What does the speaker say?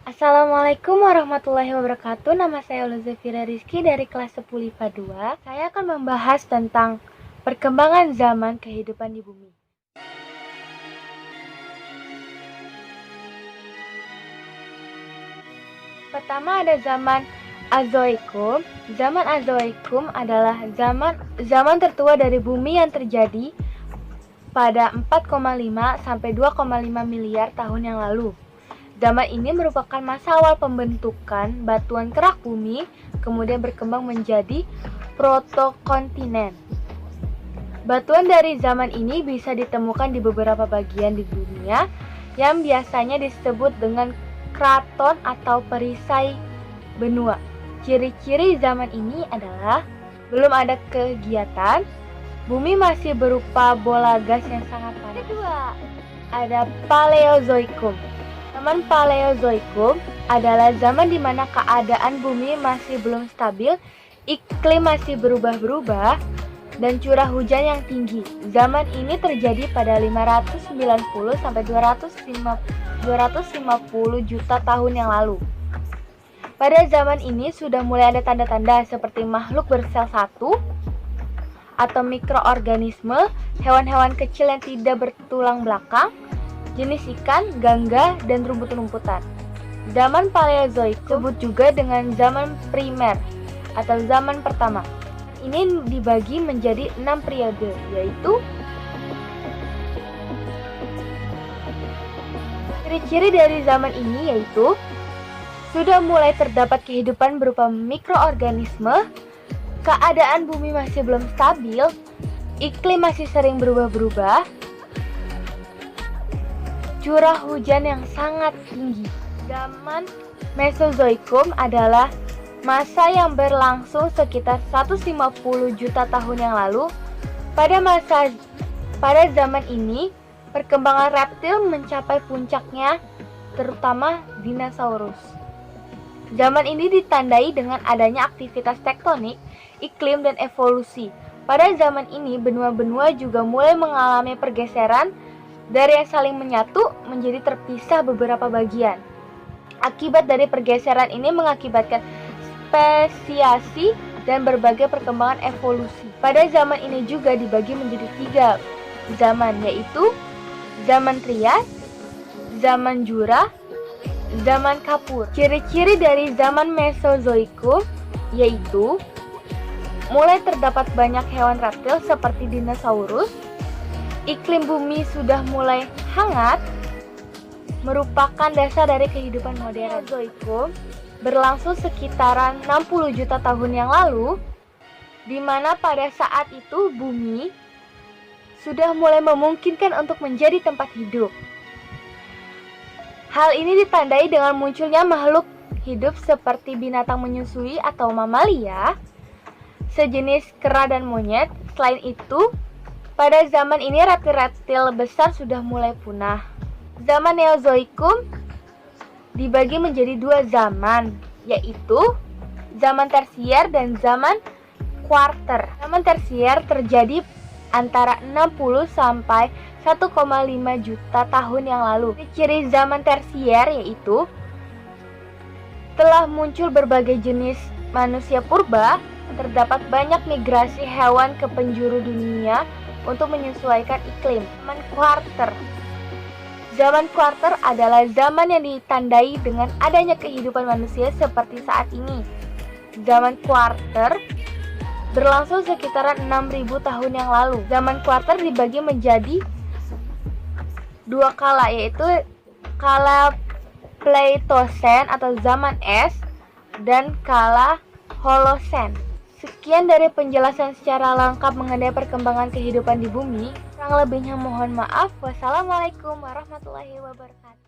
Assalamualaikum warahmatullahi wabarakatuh. Nama saya Luzafira Rizky dari kelas 10 IPA 2. Saya akan membahas tentang perkembangan zaman kehidupan di bumi. Pertama ada zaman Azoikum. Zaman Azoikum adalah zaman tertua dari bumi yang terjadi pada 4,5 sampai 2,5 miliar tahun yang lalu. Zaman ini merupakan masa awal pembentukan batuan kerak bumi, kemudian berkembang menjadi protokontinen. Batuan dari zaman ini bisa ditemukan di beberapa bagian di dunia yang biasanya disebut dengan kraton atau perisai benua. Ciri-ciri zaman ini adalah belum ada kegiatan, bumi masih berupa bola gas yang sangat panas. Kedua, ada Paleozoikum. Zaman Paleozoikum adalah zaman di mana keadaan bumi masih belum stabil, iklim masih berubah-berubah, dan curah hujan yang tinggi. Zaman ini terjadi pada 590 sampai 250 juta tahun yang lalu. Pada zaman ini sudah mulai ada tanda-tanda seperti makhluk bersel satu atau mikroorganisme, hewan-hewan kecil yang tidak bertulang belakang, jenis ikan, gangga, dan rumput-rumputan. Zaman Paleozoik disebut juga dengan zaman primer atau zaman pertama. Ini dibagi menjadi 6 periode, yaitu ciri-ciri dari zaman ini yaitu sudah mulai terdapat kehidupan berupa mikroorganisme, keadaan bumi masih belum stabil, iklim masih sering berubah-berubah, curah hujan yang sangat tinggi. Zaman Mesozoikum adalah masa yang berlangsung sekitar 150 juta tahun yang lalu. Pada zaman ini, perkembangan reptil mencapai puncaknya, terutama dinosaurus. Zaman ini ditandai dengan adanya aktivitas tektonik, iklim, dan evolusi. Pada zaman ini, benua-benua juga mulai mengalami pergeseran dari yang saling menyatu menjadi terpisah beberapa bagian. Akibat dari pergeseran ini mengakibatkan spesiasi dan berbagai perkembangan evolusi. Pada zaman ini juga dibagi menjadi 3 zaman, yaitu zaman Trias, zaman Jura, zaman Kapur. Ciri-ciri dari zaman Mesozoikum yaitu mulai terdapat banyak hewan reptil seperti dinosaurus. Iklim bumi sudah mulai hangat, merupakan dasar dari kehidupan modern. Mesozoikum berlangsung sekitaran 60 juta tahun yang lalu, di mana pada saat itu bumi sudah mulai memungkinkan untuk menjadi tempat hidup. Hal ini ditandai dengan munculnya makhluk hidup seperti binatang menyusui atau mamalia, sejenis kera dan monyet. Selain itu, pada zaman ini reptil-reptil besar sudah mulai punah. Zaman Neozoikum dibagi menjadi 2 zaman, yaitu zaman tersier dan zaman kuarter. Zaman tersier terjadi antara 60 sampai 1,5 juta tahun yang lalu. Ciri zaman tersier yaitu telah muncul berbagai jenis manusia purba, terdapat banyak migrasi hewan ke penjuru dunia untuk menyesuaikan iklim. Zaman kuarter. Zaman kuarter adalah zaman yang ditandai dengan adanya kehidupan manusia seperti saat ini. Zaman kuarter berlangsung sekitaran 6.000 tahun yang lalu. Zaman kuarter dibagi menjadi 2 kala, yaitu kala Pleistocene atau zaman es dan kala Holosen. Sekian dari penjelasan secara lengkap mengenai perkembangan kehidupan di bumi. Kurang lebihnya mohon maaf. Wassalamualaikum warahmatullahi wabarakatuh.